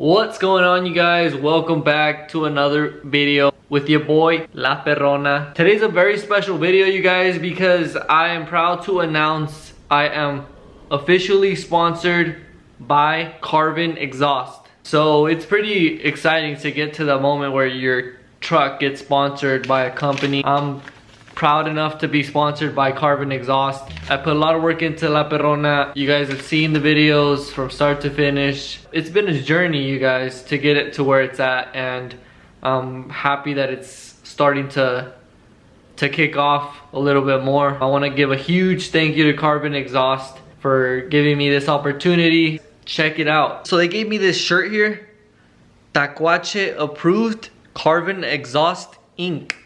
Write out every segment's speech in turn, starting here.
What's going on, you guys? Welcome back to another video with your boy La Perrona. Today's a very special video, you guys, because I am proud to announce I am officially sponsored by Carven exhaust. So it's pretty exciting to get to the moment where your truck gets sponsored by a company. I'm proud enough to be sponsored by Carven exhaust. I put a lot of work into La Perrona. You guys have seen the videos from start to finish. It's been a journey, you guys, to get it to where it's at, and I'm happy that it's starting to kick off a little bit more. I want to give a huge thank you to Carven exhaust for giving me this opportunity. Check it out. So they gave me this shirt here, Tacuache approved Carven exhaust ink.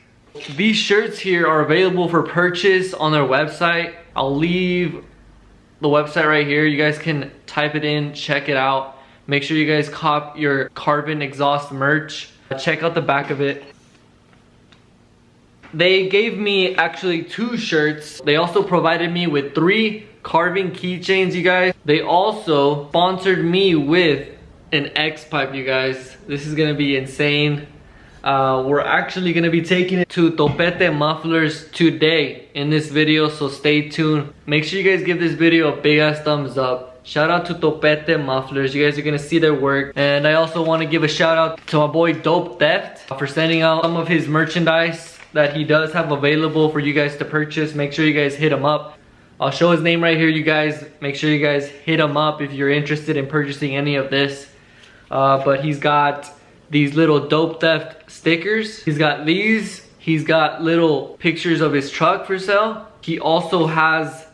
These shirts here are available for purchase on their website. I'll leave the website right here. You guys can type it in, check it out. Make sure you guys cop your Carven exhaust merch. Check out the back of it. They gave me actually 2 shirts. They also provided me with 3 Carven keychains, you guys. They also sponsored me with an X pipe, you guys. This is gonna be insane. We're actually gonna be taking it to Topete Mufflers today in this video, so stay tuned. Make sure you guys give this video a big ass thumbs up. Shout out to Topete Mufflers. You guys are gonna see their work. And I also want to give a shout out to my boy Dope Theft for sending out some of his merchandise that he does have available for you guys to purchase. Make sure you guys hit him up. I'll show his name right here, you guys. Make sure you guys hit him up if you're interested in purchasing any of this. But he's got these little Dope Theft stickers. He's got these. He's got little pictures of his truck for sale. He also has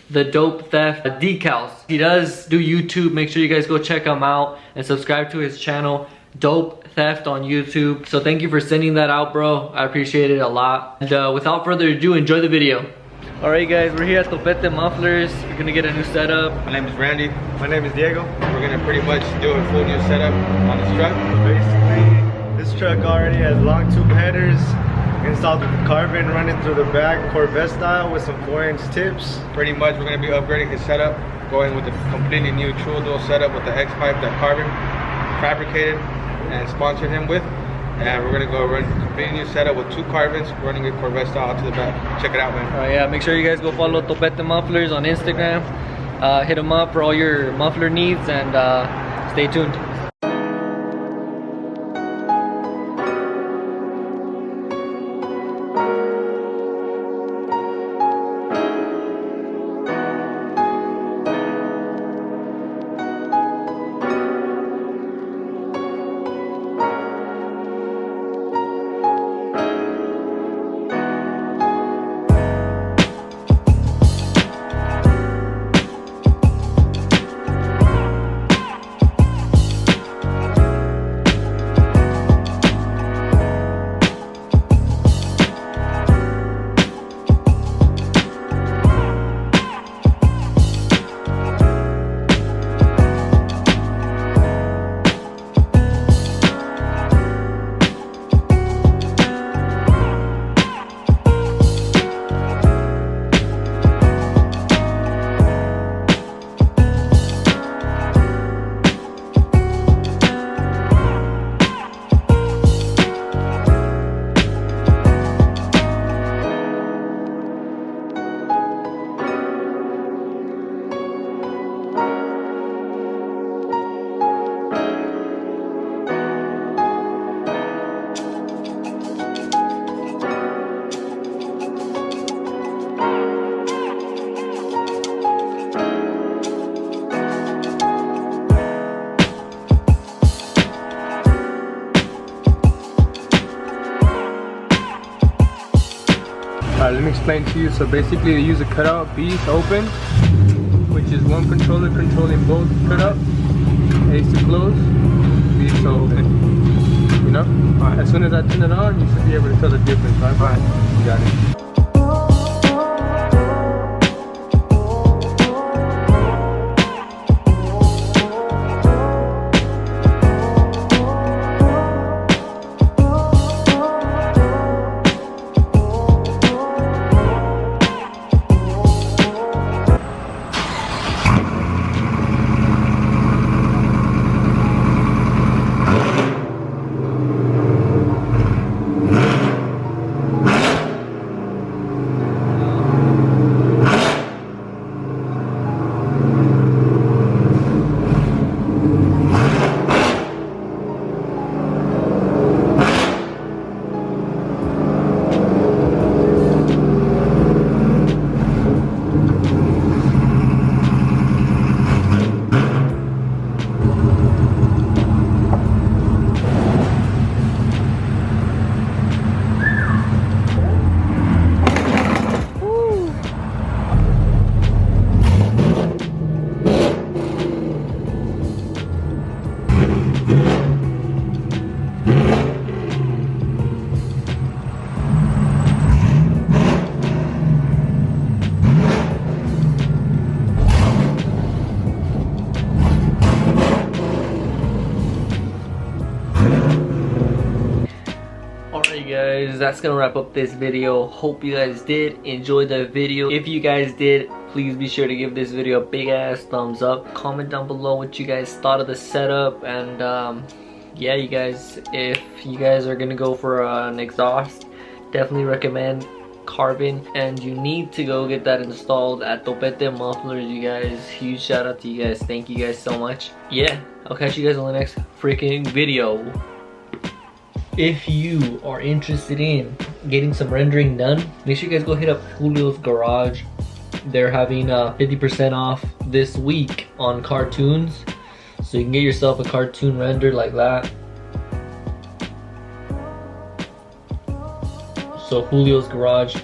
the Dope Theft decals. He does do YouTube. Make sure you guys go check him out and subscribe to his channel, Dope Theft on YouTube. So thank you for sending that out, bro. I appreciate it a lot. And without further ado, enjoy the video. Alright guys, we're here at Topete Mufflers. We're gonna get a new setup. My name is Randy. My name is Diego. We're gonna pretty much do a full new setup on this truck. Basically, this truck already has long tube headers installed with Carven running through the back, Corvette style with some 4-inch tips. Pretty much we're gonna be upgrading his setup, going with a completely new true dual setup with the X pipe that Carven fabricated and sponsored him with. And we're gonna go run a completely new setup with 2 Carvens running a Corvette style out to the back. Check it out, man. Yeah, make sure you guys go follow Topete Mufflers on Instagram. Hit them up for all your muffler needs, and stay tuned. Let me explain to you. So basically they use a cutout B to open, which is one controller controlling both cutout. A to close, B to open. You know? Alright. As soon as I turn it on, you should be able to tell the difference, right? Alright. You got it. guys, that's gonna wrap up this video. Hope you guys did enjoy the video. If you guys did, please be sure to give this video a big ass thumbs up. Comment down below what you guys thought of the setup, and yeah, you guys, if you guys are gonna go for an exhaust, definitely recommend Carven, and you need to go get that installed at Topete Mufflers, you guys. Huge shout out to you guys. Thank you guys so much. Yeah, I'll catch you guys on the next freaking video. If you are interested in getting some rendering done, make sure you guys go hit up Julio's Garage. They're having 50% off this week on cartoons, so you can get yourself a cartoon render like that. So Julio's Garage,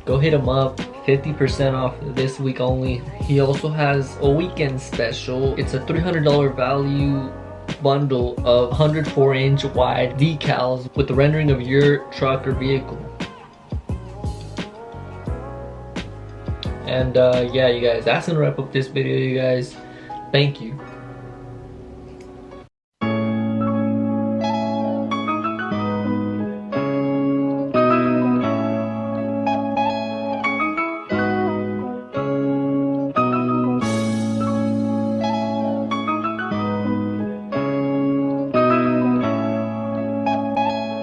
go hit him up. 50% off this week only. He also has a weekend special. It's a $300 value bundle of 104-inch wide decals with the rendering of your truck or vehicle. And yeah, you guys, that's gonna wrap up this video, you guys. Thank you.